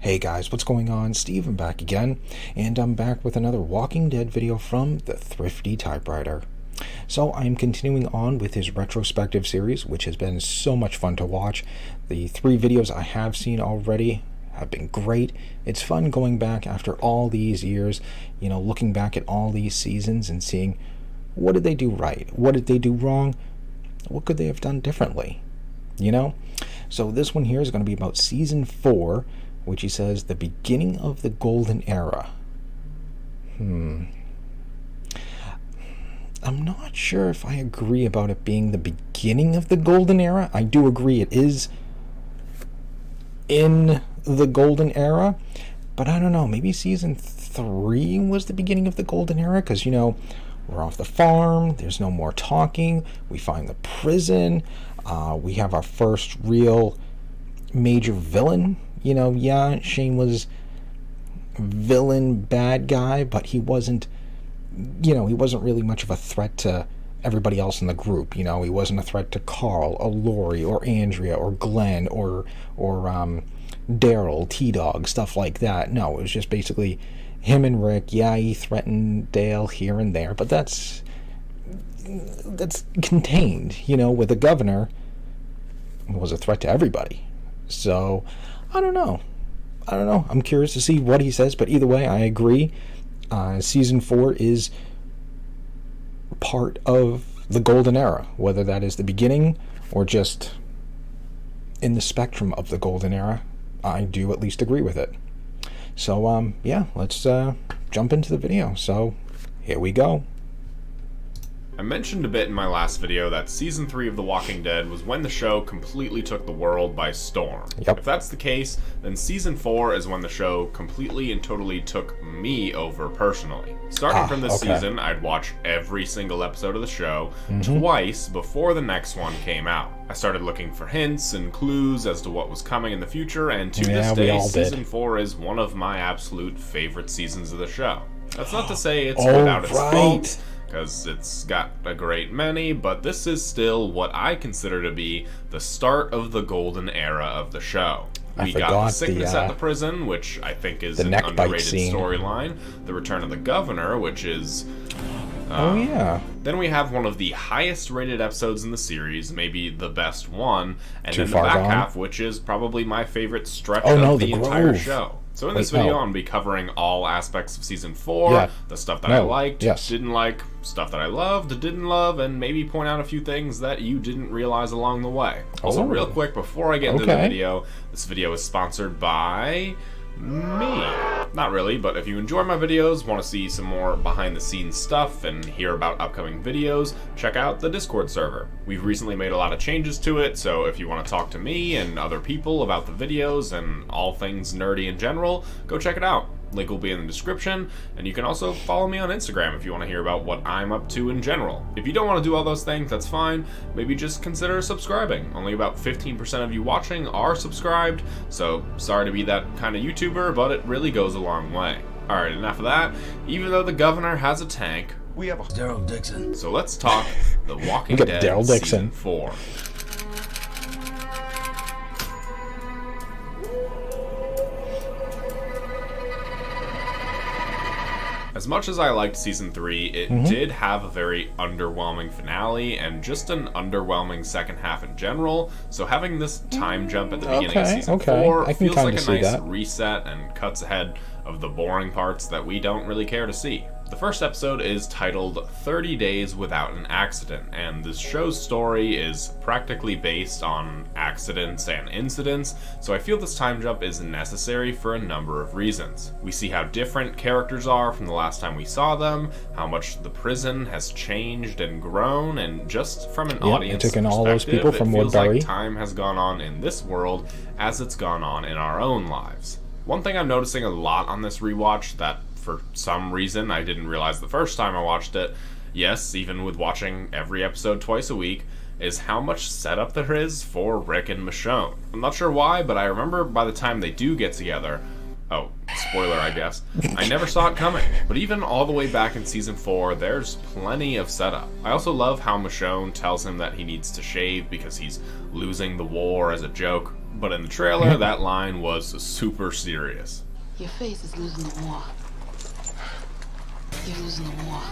Hey guys, what's going on? Steven back again, and I'm back with another Walking Dead video from the Thrifty Typewriter. So I'm continuing on with his retrospective series, which has been so much fun to watch. The 3 videos I have seen already have been great. It's fun going back after all these years, looking back at all these seasons and seeing what did they do right, what did they do wrong, what could they have done differently, So this one here is going to be about season 4, which he says the beginning of the golden era. I'm not sure if I agree about it being the beginning of the golden era. I do agree it is in the golden era, but I don't know, maybe season 3 was the beginning of the golden era, because we're off the farm, there's no more talking, we find the prison, we have our first real major villain. Shane was villain bad guy, but he wasn't really much of a threat to everybody else in the group. He wasn't a threat to Carl or Lori or Andrea or Glenn or Daryl, T-Dog, stuff like that. No, it was just basically him and Rick. Yeah, he threatened Dale here and there, but that's contained. With the governor, it was a threat to everybody. So I don't know. I'm curious to see what he says, but either way, I agree. Season 4 is part of the golden era, whether that is the beginning or just in the spectrum of the golden era. I do at least agree with it. So, let's jump into the video. So, here we go. I mentioned a bit in my last video that Season 3 of The Walking Dead was when the show completely took the world by storm. Yep. If that's the case, then Season 4 is when the show completely and totally took me over personally. Starting from this season, I'd watch every single episode of the show twice before the next one came out. I started looking for hints and clues as to what was coming in the future, and to this day, Season 4 is one of my absolute favorite seasons of the show. That's not to say it's without its faults, because it's got a great many, but this is still what I consider to be the start of the golden era of the show. We got the sickness at the prison, which I think is an underrated storyline. The return of the governor, which is... Then we have one of the highest rated episodes in the series, maybe the best one, and then the back half, which is probably my favorite stretch of the entire show. So in this video, I'm going to be covering all aspects of Season 4, the stuff that I liked, didn't like, stuff that I loved, didn't love, and maybe point out a few things that you didn't realize along the way. Also, real quick, before I get into the video, this video is sponsored by me. Not really, but if you enjoy my videos, want to see some more behind the scenes stuff and hear about upcoming videos, check out the Discord server. We've recently made a lot of changes to it, so if you want to talk to me and other people about the videos and all things nerdy in general, go check it out. Link will be in the description, and you can also follow me on Instagram if you want to hear about what I'm up to in general. If you don't want to do all those things, that's fine. Maybe just consider subscribing. Only about 15% of you watching are subscribed, so sorry to be that kind of YouTuber, but it really goes a long way. Alright, enough of that. Even though the governor has a tank, we have a Daryl Dixon. So let's talk The Walking Dead Season 4. As much as I liked Season 3, it did have a very underwhelming finale and just an underwhelming second half in general, so having this time jump at the beginning of Season 4 feels like a nice reset and cuts ahead of the boring parts that we don't really care to see. The first episode is titled 30 Days Without an Accident, and this show's story is practically based on accidents and incidents, so I feel this time jump is necessary for a number of reasons. We see how different characters are from the last time we saw them, how much the prison has changed and grown, and just from an audience perspective, all those people from it feels like time has gone on in this world as it's gone on in our own lives. One thing I'm noticing a lot on this rewatch that for some reason I didn't realize the first time I watched it, yes, even with watching every episode twice a week, is how much setup there is for Rick and Michonne. I'm not sure why, but I remember by the time they do get together, oh, spoiler I guess, I never saw it coming. But even all the way back in Season 4, there's plenty of setup. I also love how Michonne tells him that he needs to shave because he's losing the war as a joke. But in the trailer, that line was super serious. Your face is losing the war. You're losing the war.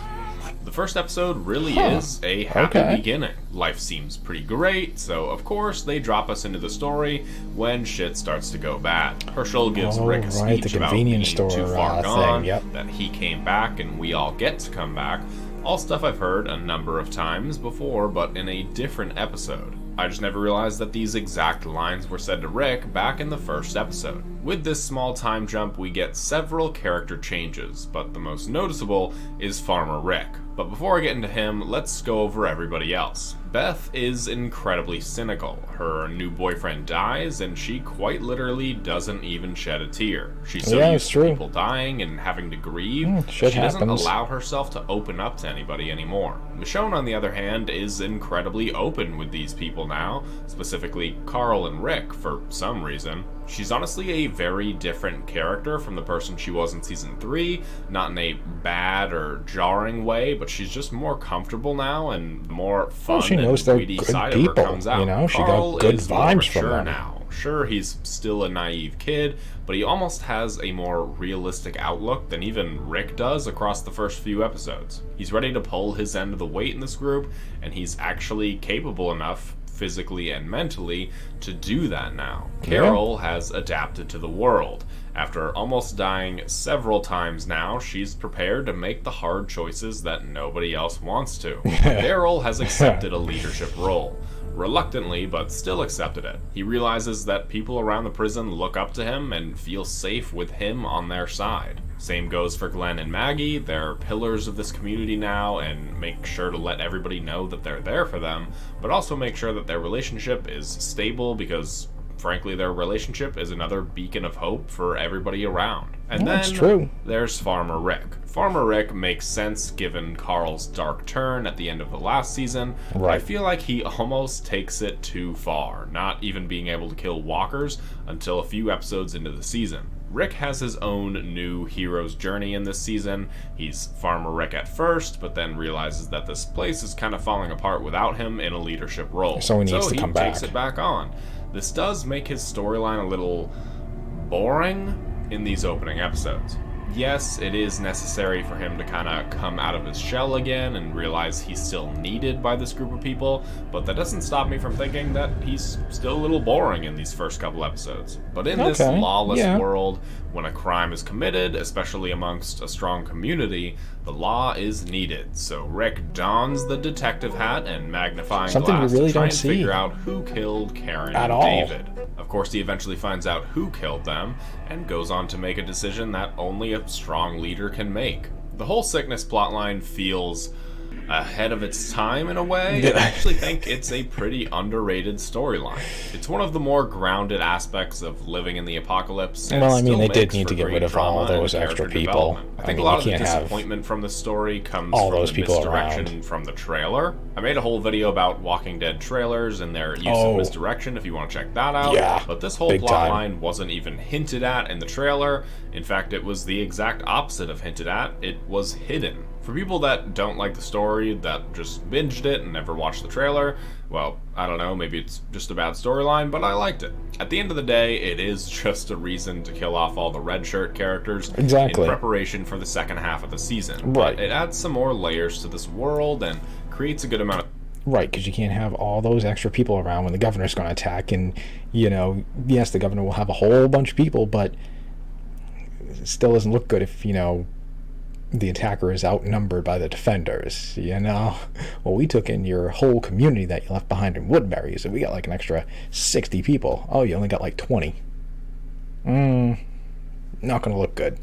The first episode really is a happy beginning. Life seems pretty great, so of course they drop us into the story when shit starts to go bad. Herschel gives Rick a speech about being too far gone, that he came back and we all get to come back. All stuff I've heard a number of times before, but in a different episode. I just never realized that these exact lines were said to Rick back in the first episode. With this small time jump, we get several character changes, but the most noticeable is Farmer Rick. But before I get into him, let's go over everybody else. Beth is incredibly cynical. Her new boyfriend dies, and she quite literally doesn't even shed a tear. She's so used to people dying and having to grieve, she doesn't allow herself to open up to anybody anymore. Michonne, on the other hand, is incredibly open with these people now, specifically Carl and Rick, for some reason. She's honestly a very different character from the person she was in Season 3, not in a bad or jarring way, but she's just more comfortable now and more fun and witty side of her comes out. You know, she Carl got good is more vibes from mature them. now. Sure, he's still a naive kid, but he almost has a more realistic outlook than even Rick does across the first few episodes. He's ready to pull his end of the weight in this group, and he's actually capable enough, physically and mentally, to do that now. Carol has adapted to the world. After almost dying several times now, she's prepared to make the hard choices that nobody else wants to. Daryl has accepted a leadership role. Reluctantly, but still accepted it. He realizes that people around the prison look up to him and feel safe with him on their side. Same goes for Glenn and Maggie. They're pillars of this community now and make sure to let everybody know that they're there for them, but also make sure that their relationship is stable because, frankly, their relationship is another beacon of hope for everybody around. And then there's Farmer Rick. Farmer Rick makes sense given Carl's dark turn at the end of the last season. I feel like he almost takes it too far, not even being able to kill walkers until a few episodes into the season. Rick has his own new hero's journey in this season. He's Farmer Rick at first, but then realizes that this place is kind of falling apart without him in a leadership role. So he needs to come back. He takes it back on. This does make his storyline a little boring in these opening episodes. Yes, it is necessary for him to kind of come out of his shell again and realize he's still needed by this group of people, but that doesn't stop me from thinking that he's still a little boring in these first couple episodes. But in this lawless world, when a crime is committed, especially amongst a strong community, the law is needed. So Rick dons the detective hat and magnifying glass to try and figure out who killed Karen and David. Of course, he eventually finds out who killed them and goes on to make a decision that only a strong leader can make. The whole sickness plotline feels ahead of its time in a way, and I actually think it's a pretty underrated storyline. It's one of the more grounded aspects of living in the apocalypse. Well, I mean, they did need to get rid of all those extra people. I think a lot of the disappointment from the story comes from the misdirection from the trailer. I made a whole video about Walking Dead trailers and their use of misdirection if you want to check that out. But this whole plotline wasn't even hinted at in the trailer. In fact, it was the exact opposite of hinted at. It was hidden. For people that don't like the story, that just binged it and never watched the trailer, well, I don't know, maybe it's just a bad storyline, but I liked it. At the end of the day, it is just a reason to kill off all the red shirt characters in preparation for the second half of the season. But it adds some more layers to this world and creates a good amount of... Right, because you can't have all those extra people around when the governor's going to attack, and, you know, yes, the governor will have a whole bunch of people, but it still doesn't look good if, you know, the attacker is outnumbered by the defenders, you know? Well, we took in your whole community that you left behind in Woodbury, so we got like an extra 60 people. Oh, you only got like 20. Not gonna look good.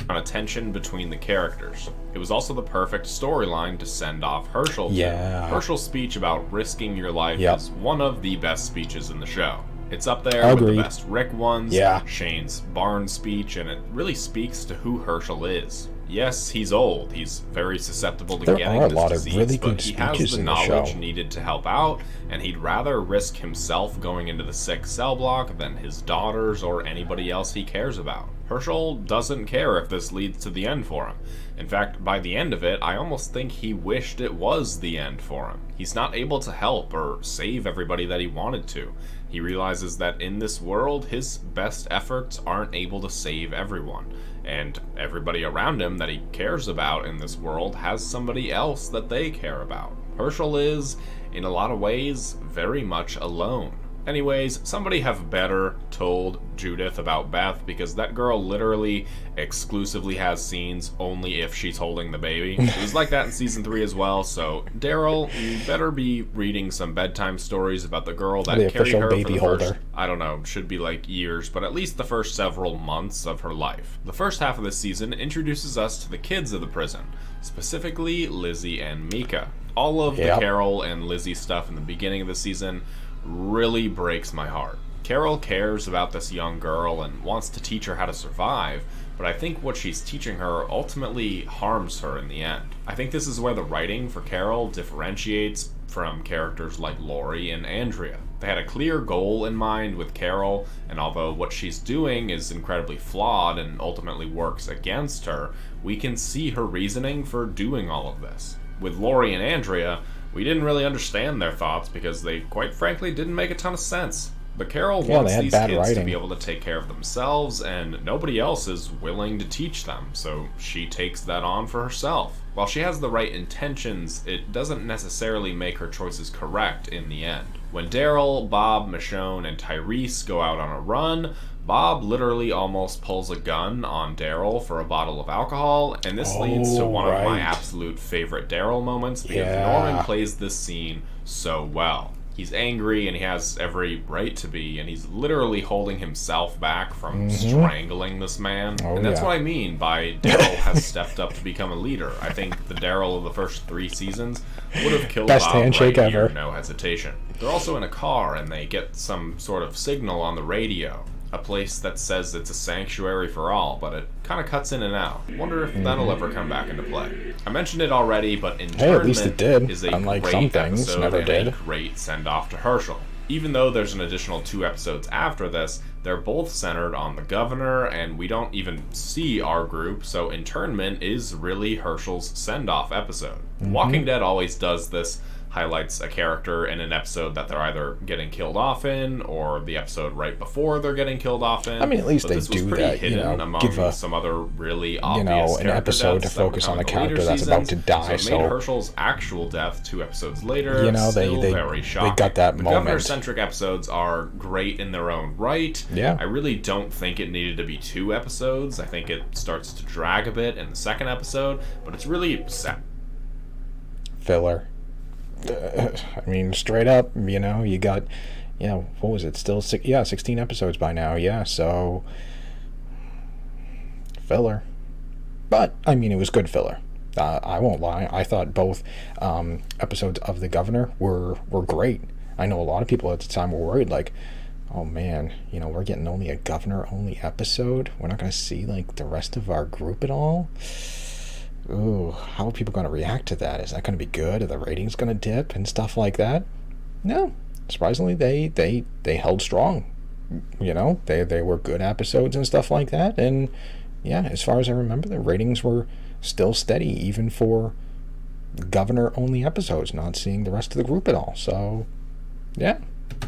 On a tension between the characters. It was also the perfect storyline to send off Herschel to. Herschel's speech about risking your life is one of the best speeches in the show. It's up there with the best Rick ones, Shane's Barnes speech, and it really speaks to who Herschel is. Yes, he's old. He's very susceptible to getting this disease, but he has the knowledge needed to help out, and he'd rather risk himself going into the sick cell block than his daughters or anybody else he cares about. Herschel doesn't care if this leads to the end for him. In fact, by the end of it, I almost think he wished it was the end for him. He's not able to help or save everybody that he wanted to. He realizes that in this world, his best efforts aren't able to save everyone, and everybody around him that he cares about in this world has somebody else that they care about. Herschel is, in a lot of ways, very much alone. Anyways, somebody have better told Judith about Beth, because that girl literally exclusively has scenes only if she's holding the baby. It was like that in season 3 as well, so Daryl, you better be reading some bedtime stories about the girl that carried her baby for the holder. first, I don't know, should be like years, but at least the first several months of her life. The first half of this season introduces us to the kids of the prison, specifically Lizzie and Mika. All of the Carol and Lizzie stuff in the beginning of the season really breaks my heart. Carol cares about this young girl and wants to teach her how to survive, but I think what she's teaching her ultimately harms her in the end. I think this is where the writing for Carol differentiates from characters like Lori and Andrea. They had a clear goal in mind with Carol, and although what she's doing is incredibly flawed and ultimately works against her, we can see her reasoning for doing all of this. With Lori and Andrea, we didn't really understand their thoughts because they, quite frankly, didn't make a ton of sense. But Carol wants these kids to be able to take care of themselves, and nobody else is willing to teach them, so she takes that on for herself. While she has the right intentions, it doesn't necessarily make her choices correct in the end. When Daryl, Bob, Michonne, and Tyrese go out on a run, Bob literally almost pulls a gun on Daryl for a bottle of alcohol, and this leads to one of my absolute favorite Daryl moments because Norman plays this scene so well. He's angry and he has every right to be, and he's literally holding himself back from strangling this man. And that's what I mean by Daryl has stepped up to become a leader. I think the Daryl of the first 3 seasons would have killed Bob right here, no hesitation. They're also in a car and they get some sort of signal on the radio. A place that says it's a sanctuary for all, but it kind of cuts in and out. Wonder if that'll ever come back into play. I mentioned it already, but Internment at least it did. Is a Unlike great some things, episode never and did. a great send-off to Herschel. Even though there's an additional 2 episodes after this, they're both centered on the governor, and we don't even see our group, so Internment is really Herschel's send-off episode. Walking Dead always does this, highlights a character in an episode that they're either getting killed off in, or the episode right before they're getting killed off in. I mean, at least but they do that, among give a, some other really obvious an episode to focus on a character that's about to die. So it made Herschel's actual death 2 episodes later. They very shocking. They got that the moment. Governor-centric episodes are great in their own right. Yeah. I really don't think it needed to be 2 episodes. I think it starts to drag a bit in the second episode, but it's really filler. I mean, straight up, you got, what was it? Still, 16 episodes by now. So filler. But I mean, it was good filler. I won't lie. I thought both episodes of The Governor were great. I know a lot of people at the time were worried, like, oh man, we're getting only a Governor-only episode. We're not going to see like the rest of our group at all. Ooh, how are people going to react to that? Is that going to be good? Are the ratings going to dip and stuff like that? No. Surprisingly, they held strong. They were good episodes and stuff like that. And yeah, as far as I remember, the ratings were still steady, even for Governor-only episodes, not seeing the rest of the group at all. So, yeah.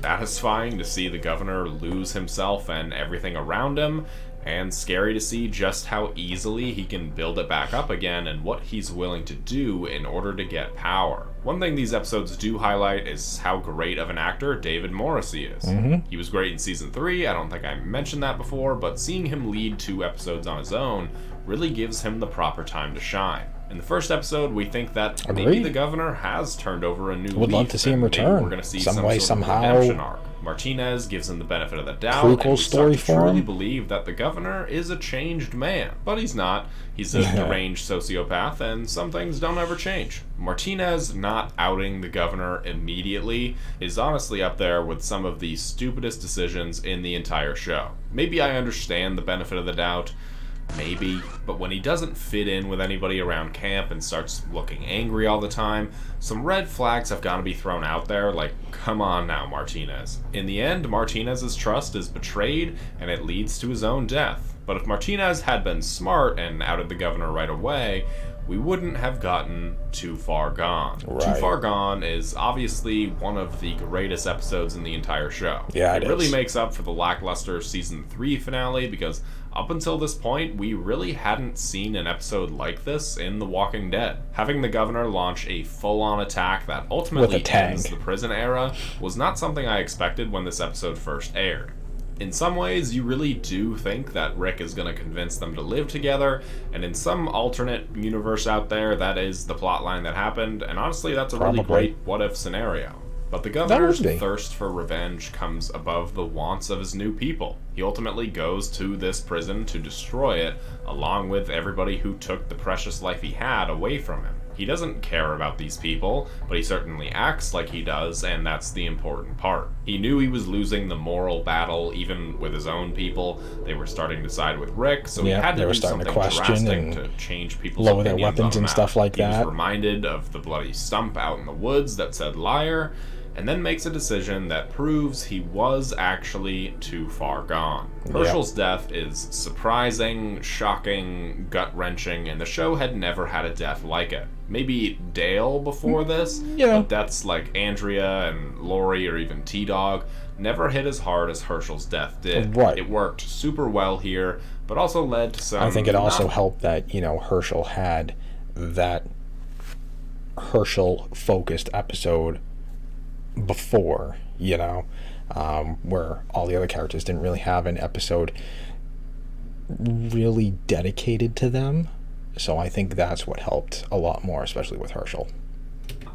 Satisfying to see the Governor lose himself and everything around him, and scary to see just how easily he can build it back up again and what he's willing to do in order to get power. One thing these episodes do highlight is how great of an actor David Morrissey is. He was great in season 3, I don't think I mentioned that before, but seeing him lead 2 episodes on his own really gives him the proper time to shine. In the first episode, we think that maybe the Governor has turned over a new leaf. Would love to see him return. We're going to see some way, sort of somehow. redemption arc. Martinez gives him the benefit of the doubt, Prequel and we story start to for truly him. believe that the Governor is a changed man. But he's not. He's a deranged sociopath, and some things don't ever change. Martinez not outing the Governor immediately is honestly up there with some of the stupidest decisions in the entire show. Maybe I understand the benefit of the doubt, maybe, but when he doesn't fit in with anybody around camp and starts looking angry all the time, some red flags have got to be thrown out there, like, come on now, Martinez. In the end, Martinez's trust is betrayed, and it leads to his own death. But if Martinez had been smart and outed the Governor right away, we wouldn't have gotten Too Far Gone. Right. Too Far Gone is obviously one of the greatest episodes in the entire show. Yeah, it really makes up for the lackluster season 3 finale, because up until this point, we really hadn't seen an episode like this in The Walking Dead. Having the governor launch a full-on attack that ultimately ends the prison era was not something I expected when this episode first aired. In some ways, you really do think that Rick is going to convince them to live together, and in some alternate universe out there, that is the plotline that happened, and honestly, that's a really great what-if scenario. But the governor's thirst for revenge comes above the wants of his new people. He ultimately goes to this prison to destroy it, along with everybody who took the precious life he had away from him. He doesn't care about these people, but he certainly acts like he does, and that's the important part. He knew he was losing the moral battle, even with his own people. They were starting to side with Rick, so he had to do something drastic to change people's opinions their weapons and stuff like that. He was reminded of the bloody stump out in the woods that said liar, and then makes a decision that proves he was actually too far gone. Herschel's death is surprising, shocking, gut-wrenching, and the show had never had a death like it. Maybe Dale before this, but deaths like Andrea and Lori or even T-Dog never hit as hard as Herschel's death did. It worked super well here, but also led to some... I think it also helped that, Herschel had that Herschel-focused episode before, where all the other characters didn't really have an episode really dedicated to them. So I think that's what helped a lot more, especially with Herschel.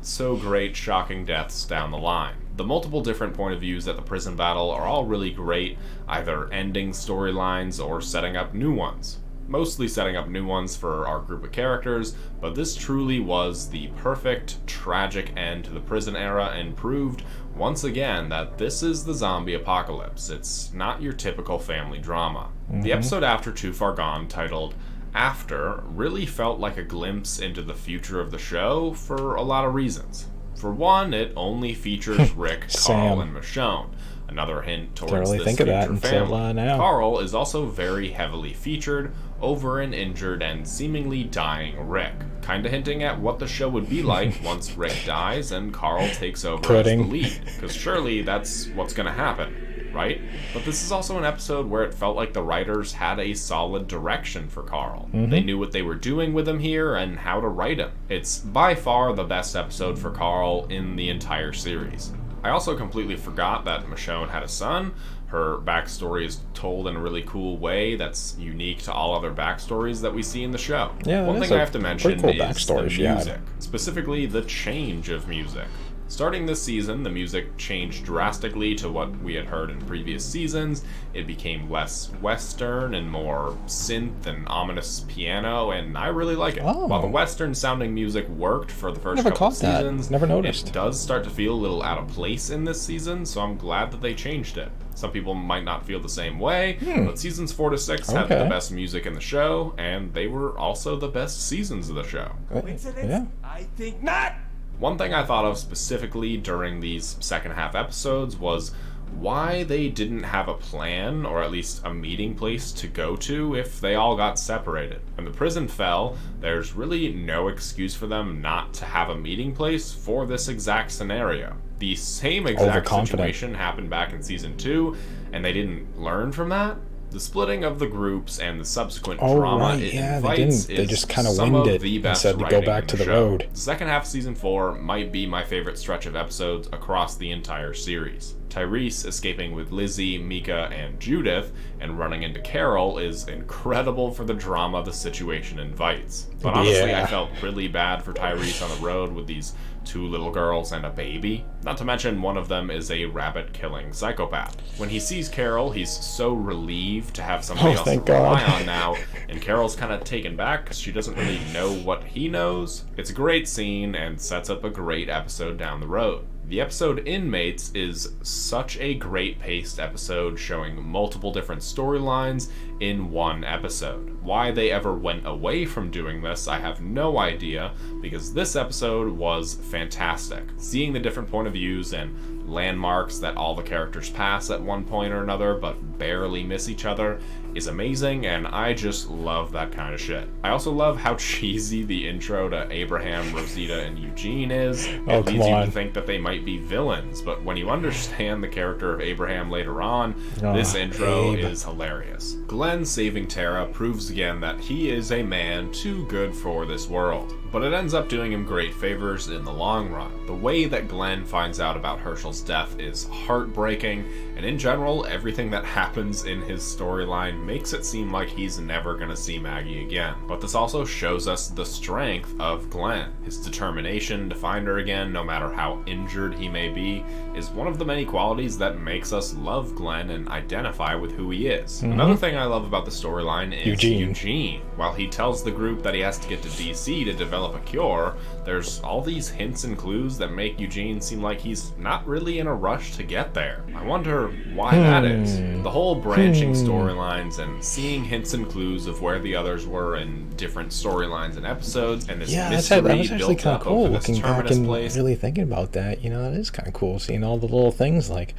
So great, shocking deaths down the line. The multiple different point of views at the prison battle are all really great, either ending storylines or setting up new ones. Mostly setting up new ones for our group of characters, but this truly was the perfect, tragic end to the prison era and proved, once again, that this is the zombie apocalypse. It's not your typical family drama. The episode after Too Far Gone, titled After, really felt like a glimpse into the future of the show for a lot of reasons. For one, it only features Rick, Carl, and Michonne. Another hint towards this future family. Carl is also very heavily featured over an injured and seemingly dying Rick, kinda hinting at what the show would be like once Rick dies and Carl takes over as the lead, because surely that's what's gonna happen, right? But this is also an episode where it felt like the writers had a solid direction for Carl. They knew what they were doing with him here and how to write him. It's by far the best episode for Carl in the entire series. I also completely forgot that Michonne had a son. Her backstory is told in a really cool way that's unique to all other backstories that we see in the show. One thing I have to mention is the music, specifically the change of music. Starting this season, the music changed drastically to what we had heard in previous seasons. It became less Western and more synth and ominous piano, and I really like it. While the Western-sounding music worked for the first couple of seasons, never noticed. It does start to feel a little out of place in this season, so I'm glad that they changed it. Some people might not feel the same way, but seasons 4 to 6 had the best music in the show, and they were also the best seasons of the show. Coincidence? I think not! One thing I thought of specifically during these second half episodes was why they didn't have a plan, or at least a meeting place to go to if they all got separated. When the prison fell, there's really no excuse for them not to have a meeting place for this exact scenario. The same exact situation happened back in season 2, and they didn't learn from that. The splitting of the groups and the subsequent drama it invites they just kind of winged it and said to go back to the road. The second half of season 4 might be my favorite stretch of episodes across the entire series. Tyrese escaping with Lizzie, Mika, and Judith and running into Carol is incredible for the drama the situation invites. But honestly, I felt really bad for Tyrese on the road with these 2 little girls and a baby. Not to mention one of them is a rabbit-killing psychopath. When he sees Carol, he's so relieved to have somebody else to rely on now, and Carol's kind of taken back because she doesn't really know what he knows. It's a great scene and sets up a great episode down the road. The episode Inmates is such a great paced episode showing multiple different storylines in one episode. Why they ever went away from doing this, I have no idea, because this episode was fantastic. Seeing the different point of views and landmarks that all the characters pass at one point or another but barely miss each other is amazing, and I just love that kind of shit. I also love how cheesy the intro to Abraham, Rosita, and Eugene is. It leads you to think that they might be villains, but when you understand the character of Abraham later on, this intro is hilarious. Glenn saving Tara proves again that he is a man too good for this world, but it ends up doing him great favors in the long run. The way that Glenn finds out about Herschel's death is heartbreaking, and in general, everything that happens in his storyline makes it seem like he's never gonna see Maggie again. But this also shows us the strength of Glenn. His determination to find her again, no matter how injured he may be, is one of the many qualities that makes us love Glenn and identify with who he is. Another thing I love about the storyline is Eugene. While he tells the group that he has to get to DC to develop a cure, there's all these hints and clues that make Eugene seem like he's not really in a rush to get there. I wonder why that is. The whole branching storylines and seeing hints and clues of where the others were in different storylines and episodes, and this mystery that was actually kind of cool looking back and place. Really thinking about that. You know, that is kind of cool seeing all the little things like,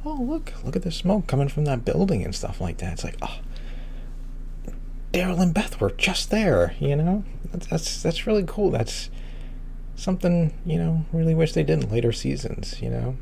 oh, look at the smoke coming from that building and stuff like that. It's like, oh, Daryl and Beth were just there, you know? That's really cool. That's something, you know, really wish they did in later seasons, you know?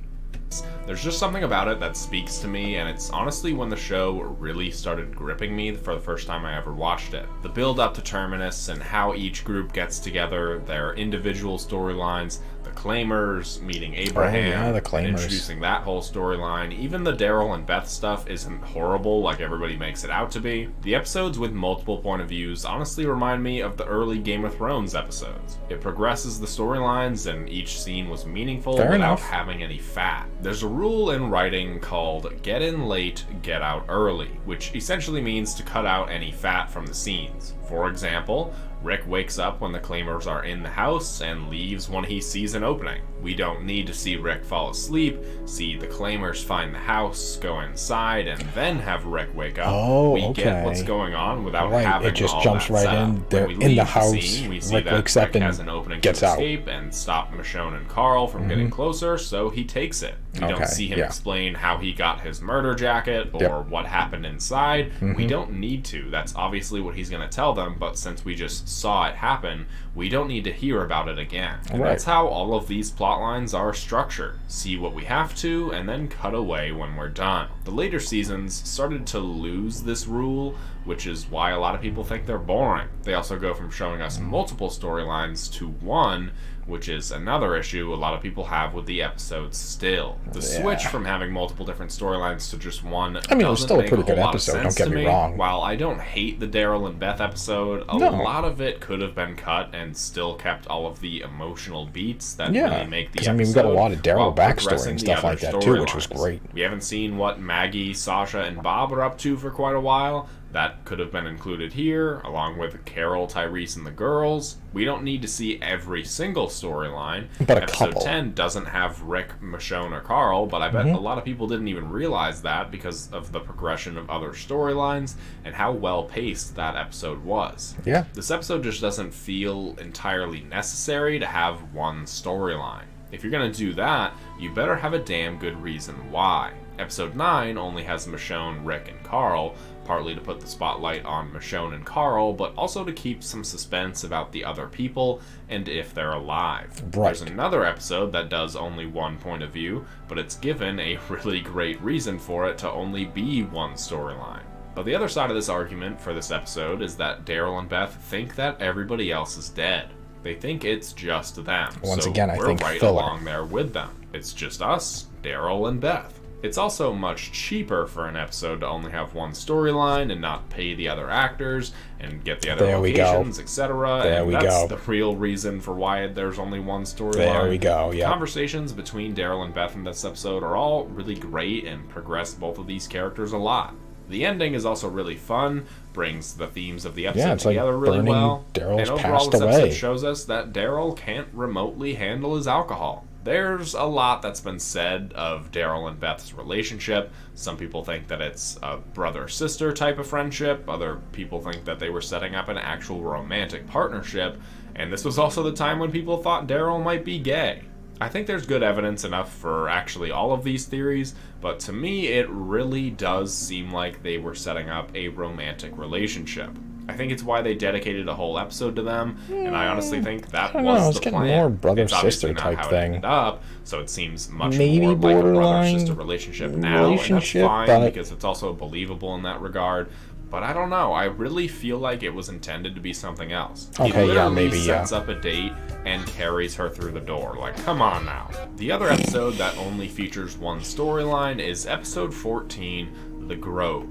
There's just something about it that speaks to me, and it's honestly when the show really started gripping me for the first time I ever watched it. The build up to Terminus and how each group gets together, their individual storylines, the Claimers meeting Abraham, the Claimers, and introducing that whole storyline. Even the Daryl and Beth stuff isn't horrible like everybody makes it out to be. The episodes with multiple point of views honestly remind me of the early Game of Thrones episodes. It progresses the storylines, and each scene was meaningful without having any fat. There's a rule in writing called get in late, get out early, which essentially means to cut out any fat from the scenes. For example, Rick wakes up when the Claimers are in the house and leaves when he sees an opening. We don't need to see Rick fall asleep, see the Claimers find the house, go inside, and then have Rick wake up. We get what's going on without having it just all jumps that right setup. in. They're in the house. We see Rick that wakes up Rick and has an opening gets to out. escape and stop Michonne and Carl from getting closer, so he takes it. We don't see him explain how he got his murder jacket or what happened inside. We don't need to. That's obviously what he's going to tell them, but since we just saw it happen, we don't need to hear about it again. And that's how all of these plot lines are structured. See what we have to, and then cut away when we're done. The later seasons started to lose this rule, which is why a lot of people think they're boring. They also go from showing us multiple storylines to one, which is another issue a lot of people have with the episodes still. The switch from having multiple different storylines to just one, I mean, it was still a pretty good episode, don't get me wrong. While I don't hate the Daryl and Beth episode, a lot of it could have been cut and still kept all of the emotional beats that really make the episode. I mean, we got a lot of Daryl backstory and stuff like that too, which was great. We haven't seen what Maggie, Sasha, and Bob are up to for quite a while. That could have been included here, along with Carol, Tyrese, and the girls. We don't need to see every single storyline. But Episode 10 doesn't have Rick, Michonne, or Carl, but I bet a lot of people didn't even realize that because of the progression of other storylines and how well-paced that episode was. Yeah. This episode just doesn't feel entirely necessary to have one storyline. If you're going to do that, you better have a damn good reason why. Episode 9 only has Michonne, Rick, and Carl, partly to put the spotlight on Michonne and Carl, but also to keep some suspense about the other people and if they're alive. There's another episode that does only one point of view, but it's given a really great reason for it to only be one storyline. But the other side of this argument for this episode is that Daryl and Beth think that everybody else is dead. They think it's just them. Once again, I think we're right along there with them. It's just us, Daryl and Beth. It's also much cheaper for an episode to only have one storyline and not pay the other actors and get the other locations, etc. And that's the real reason for why there's only one storyline. There we go, yeah. Conversations between Daryl and Beth in this episode are all really great and progress both of these characters a lot. The ending is also really fun, brings the themes of the episode together really well, Daryl's and overall passed this episode away. shows us that Daryl can't remotely handle his alcohol. There's a lot that's been said of Daryl and Beth's relationship. Some people think that it's a brother-sister type of friendship. Other people think that they were setting up an actual romantic partnership. And this was also the time when people thought Daryl might be gay. I think there's good evidence enough for actually all of these theories, but to me it really does seem like they were setting up a romantic relationship. I think it's why they dedicated a whole episode to them, and I honestly think that was the plan. More brother it's obviously sister not type how thing. It ended up, so it seems much Maybe more like a borderline brother-sister relationship now, and that's fine because it's also believable in that regard. But I don't know. I really feel like it was intended to be something else. Okay, he maybe, sets up a date and carries her through the door. Like, come on now. The other episode that only features one storyline is episode 14, The Grove.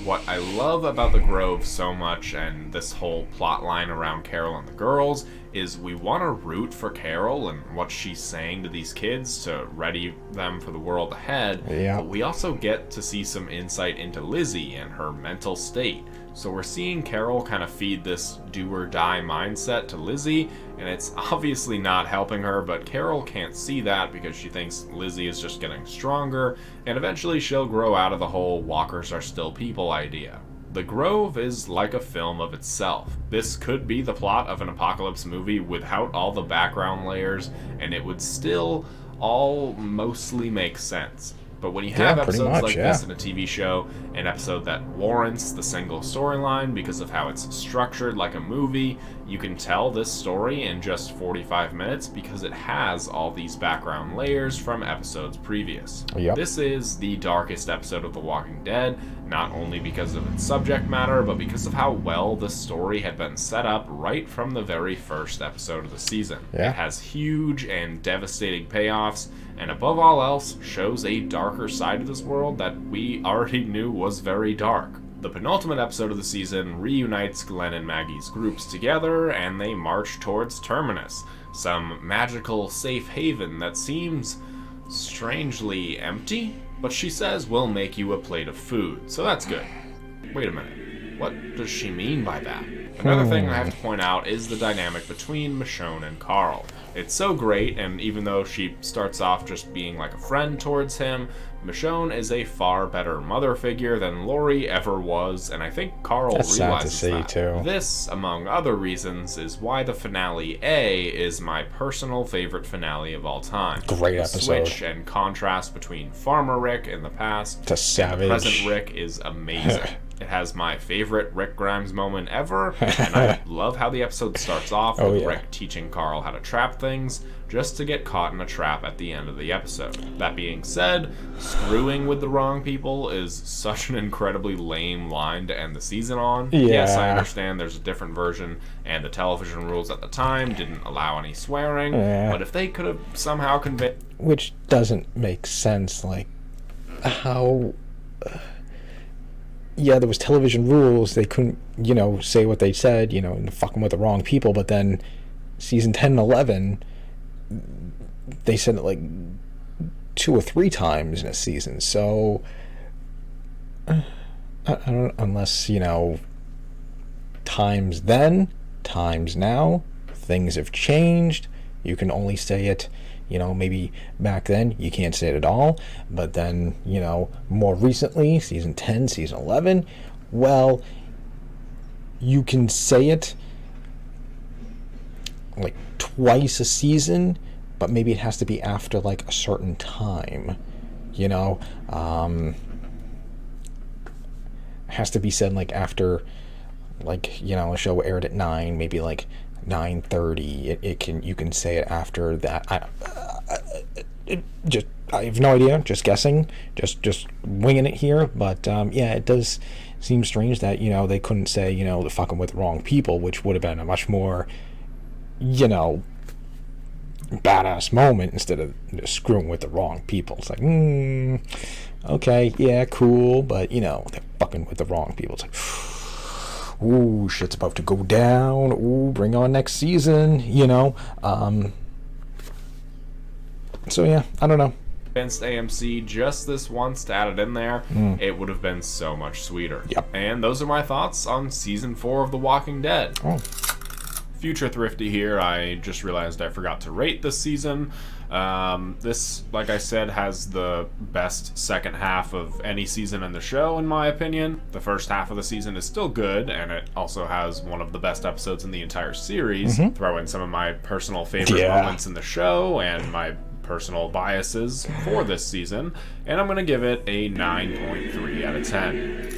What I love about The Grove so much, and this whole plot line around Carol and the girls, is we want to root for Carol and what she's saying to these kids to ready them for the world ahead, but we also get to see some insight into Lizzie and her mental state. So we're seeing Carol kind of feed this do-or-die mindset to Lizzie, and it's obviously not helping her, but Carol can't see that because she thinks Lizzie is just getting stronger, and eventually she'll grow out of the whole walkers are still people idea. The Grove is like a film of itself. This could be the plot of an apocalypse movie without all the background layers, and it would still all mostly make sense. But when you have episodes like this in a TV show, an episode that warrants the single storyline because of how it's structured like a movie, you can tell this story in just 45 minutes because it has all these background layers from episodes previous. This is the darkest episode of The Walking Dead, not only because of its subject matter, but because of how well the story had been set up right from the very first episode of the season. It has huge and devastating payoffs, and above all else, shows a darker side of this world that we already knew was very dark. The penultimate episode of the season reunites Glenn and Maggie's groups together, and they march towards Terminus, some magical safe haven that seems strangely empty, but she says we'll make you a plate of food, so that's good. Wait a minute, what does she mean by that? Another thing I have to point out is the dynamic between Michonne and Carl. It's so great, and even though she starts off just being like a friend towards him, Michonne is a far better mother figure than Lori ever was, and I think Carl realizes that. Too. This, among other reasons, is why the finale A is my personal favorite finale of all time. Great episode. The switch and contrast between Farmer Rick in the past to Savage. And the present Rick is amazing. It has my favorite Rick Grimes moment ever, and I love how the episode starts off with Rick teaching Carl how to trap things, just to get caught in a trap at the end of the episode. That being said, screwing with the wrong people is such an incredibly lame line to end the season on. Yes, I understand there's a different version, and the television rules at the time didn't allow any swearing, but if they could have somehow conveyed... Which doesn't make sense, like, how... there was television rules, they couldn't, say what they said, and fucking with the wrong people, but then season 10 and 11, they said it like 2 or 3 times in a season, so I don't, unless, times then, times now, things have changed, you can only say it, maybe back then you can't say it at all, but then, more recently, season 10, season 11, well, you can say it like twice a season, but maybe it has to be after like a certain time, it has to be said like after, like, a show aired at 9, maybe like 9:30. You can say it after that. I have no idea. Just guessing. Just winging it here. But it does seem strange that they couldn't say the fucking with the wrong people, which would have been a much more badass moment instead of just screwing with the wrong people. It's like okay, yeah, cool, but they're fucking with the wrong people. It's like, ooh, shit's about to go down. Ooh, bring on next season, So yeah, I don't know. Against AMC just this once to add it in there, it would have been so much sweeter. Yep. And those are my thoughts on season 4 of The Walking Dead. Future Thrifty here. I just realized I forgot to rate this season. This, like I said, has the best second half of any season in the show, in my opinion. The first half of the season is still good, and it also has one of the best episodes in the entire series. Throw in some of my personal favorite moments in the show and my personal biases for this season, and I'm going to give it a 9.3 out of 10.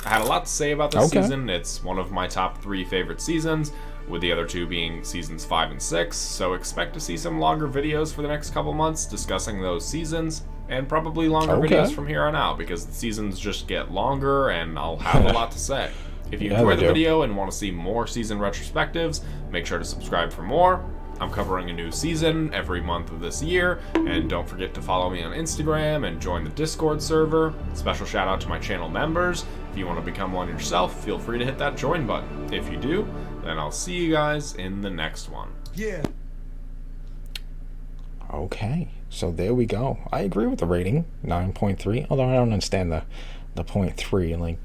I had a lot to say about this season. It's one of my top 3 favorite seasons, with the other 2 being seasons 5 and 6, so expect to see some longer videos for the next couple months discussing those seasons, and probably longer videos from here on out, because the seasons just get longer and I'll have a lot to say. If you enjoyed the video and want to see more season retrospectives, make sure to subscribe for more. I'm covering a new season every month of this year, and don't forget to follow me on Instagram and join the Discord server. Special shout out to my channel members. If you want to become one yourself, feel free to hit that join button. If you do, then I'll see you guys in the next one. Yeah. Okay, so there we go. I agree with the rating, 9.3, although I don't understand the 0.3. Like,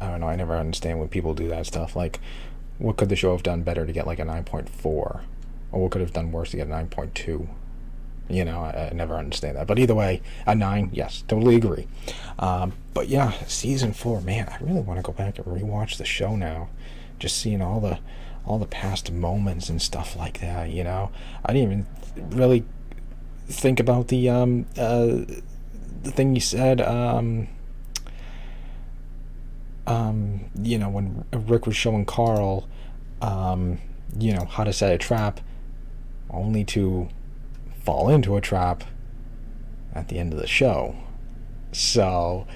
I don't know, I never understand when people do that stuff. Like, what could the show have done better to get like a 9.4? Or what could have done worse to get a 9.2? You know, I never understand that. But either way, a 9, yes, totally agree. But yeah, season 4, man, I really want to go back and rewatch the show now. Just seeing all the past moments and stuff like that, you know. I didn't even really think about the thing you said, you know, when Rick was showing Carl, you know, how to set a trap, only to fall into a trap at the end of the show. So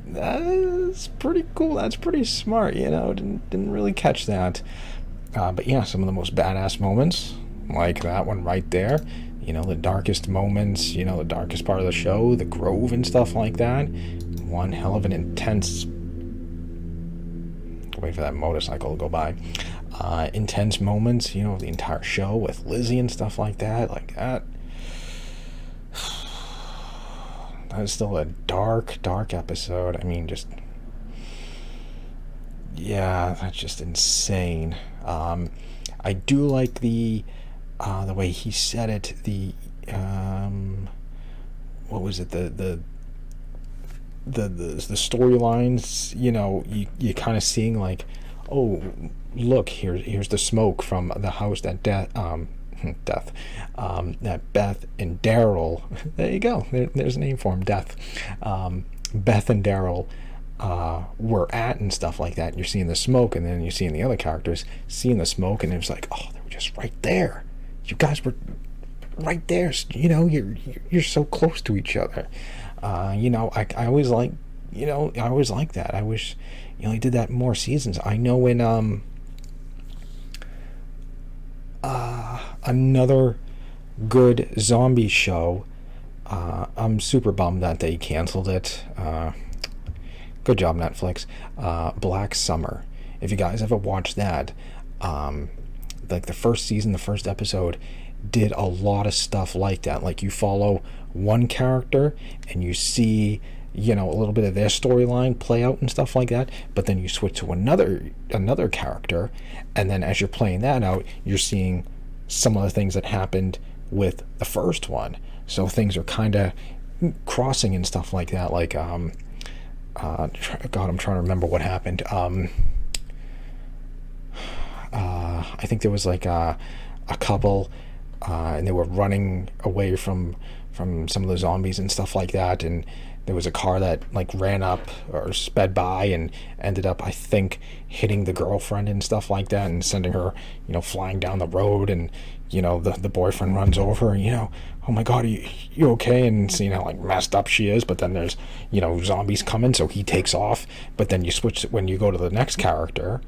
that's pretty cool. That's pretty smart, you know. Didn't really catch that. But yeah, some of the most badass moments, like that one right there, you know, the darkest moments, you know, the darkest part of the show, the Grove and stuff like that. One hell of an intense, wait for that motorcycle to go by, intense moments, you know, the entire show with Lizzie and stuff like that. That is still a dark episode. I mean, just, yeah, that's just insane. I do like the way he said it, what was it, the storylines, you know, you kind of seeing like, oh, look, here's the smoke from the house that that Beth and Daryl, there you go, there's a name for him, Death, Beth and Daryl were at and stuff like that. And you're seeing the smoke, and then you're seeing the other characters seeing the smoke, and it's like, oh, they were just right there. You guys were right there. You know, you're so close to each other. You know, I always like, you know, I always like that. I wish, you know, he did that in more seasons. I know in another good zombie show, I'm super bummed that they canceled it. Good job, Netflix. Black Summer. If you guys ever watched that, like the first season, the first episode did a lot of stuff like that. Like, you follow one character and you see, you know, a little bit of their storyline play out and stuff like that, but then you switch to another character, and then as you're playing that out, you're seeing some of the things that happened with the first one. So things are kind of crossing and stuff like that. Like, God, I'm trying to remember what happened. I think there was like a couple, and they were running away from some of the zombies and stuff like that, and there was a car that like ran up or sped by and ended up, I think, hitting the girlfriend and stuff like that, and sending her, you know, flying down the road. And, you know, the boyfriend runs over and, you know, oh my God, you okay? And seeing how like messed up she is. But then there's, you know, zombies coming, so he takes off. But then you switch, when you go to the next character,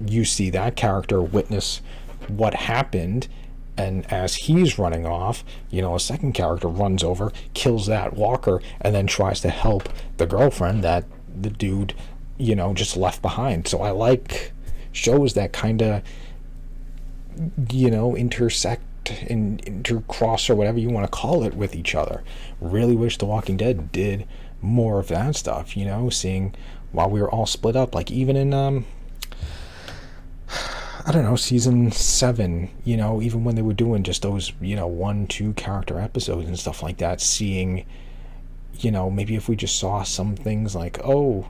you see that character witness what happened, and as he's running off, you know, a second character runs over, kills that walker, and then tries to help the girlfriend that the dude, you know, just left behind. So I like shows that kind of, you know, intersect and intercross, or whatever you want to call it, with each other. Really wish The Walking Dead did more of that stuff, you know, seeing while we were all split up. Like, even in I don't know, season 7, you know, even when they were doing just those, you know, 1-2 character episodes and stuff like that, seeing, you know, maybe if we just saw some things like, oh,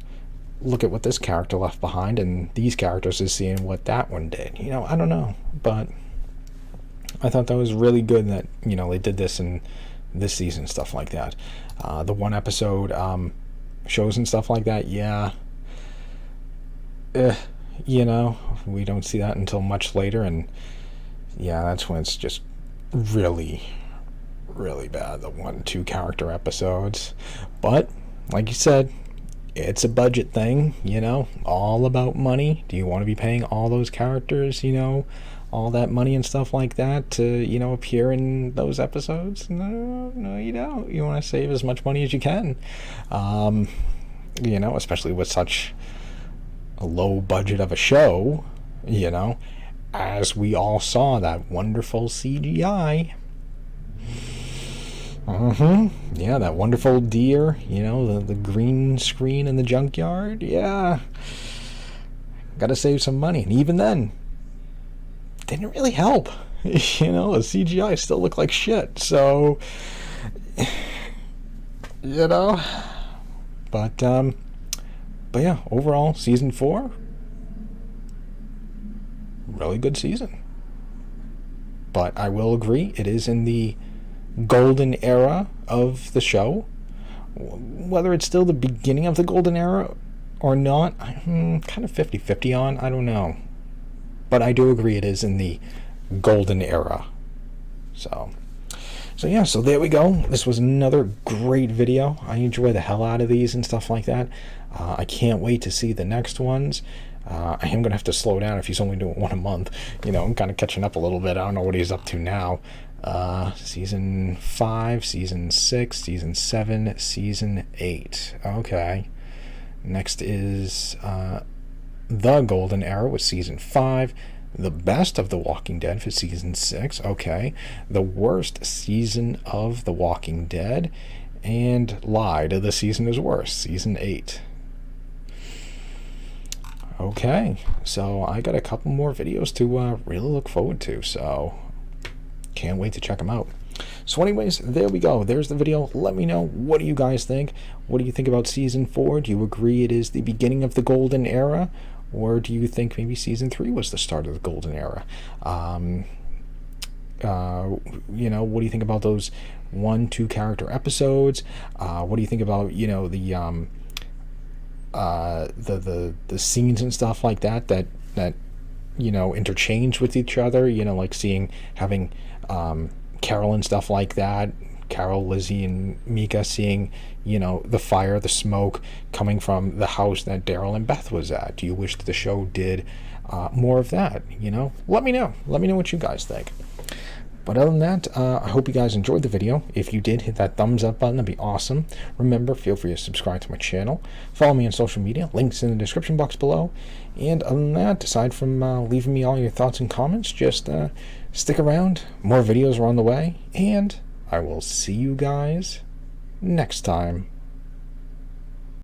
look at what this character left behind, and these characters is seeing what that one did. You know, I don't know, but I thought that was really good that, you know, they did this in this season, stuff like that. The one episode shows and stuff like that, yeah, you know, we don't see that until much later, and yeah, that's when it's just really, really bad, the 1-2 character episodes. But like you said, it's a budget thing, you know, all about money. Do you want to be paying all those characters, you know, all that money and stuff like that to, you know, appear in those episodes? No, you don't. You want to save as much money as you can, you know, especially with such a low budget of a show, you know, as we all saw that wonderful CGI. Yeah, that wonderful deer, you know, the green screen in the junkyard. Yeah, gotta save some money. And even then, didn't really help. You know, the CGI still looked like shit. So, you know, but yeah, overall, season 4, really good season. But I will agree, it is in the golden era of the show. Whether it's still the beginning of the golden era or not, I'm kind of 50-50 on. I don't know. But I do agree it is in the golden era. So yeah, so there we go. This was another great video. I enjoy the hell out of these and stuff like that. I can't wait to see the next ones. I am going to have to slow down if he's only doing one a month. You know, I'm kind of catching up a little bit. I don't know what he's up to now. Season 5, season 6, season 7, season 8. Okay. Next is The Golden Era with season 5. The Best of The Walking Dead for season 6. Okay. The Worst Season of The Walking Dead. And Lied, the season is worse, season 8. Okay. So I got a couple more videos to really look forward to. So can't wait to check them out. So anyways, there we go. There's the video. Let me know, what do you guys think? What do you think about season 4? Do you agree it is the beginning of the golden era? Or do you think maybe season 3 was the start of the golden era? You know, what do you think about those 1-2 character episodes? What do you think about, you know, the scenes and stuff like that you know, interchange with each other, you know, like having Carol and stuff like that, Carol, Lizzie, and Mika seeing, you know, the fire, the smoke coming from the house that Daryl and Beth was at. Do you wish that the show did more of that? You know, let me know what you guys think. But other than that, I hope you guys enjoyed the video. If you did, hit that thumbs up button. That'd be awesome. Remember, feel free to subscribe to my channel. Follow me on social media. Links in the description box below. And other than that, aside from leaving me all your thoughts and comments, just stick around. More videos are on the way. And I will see you guys next time.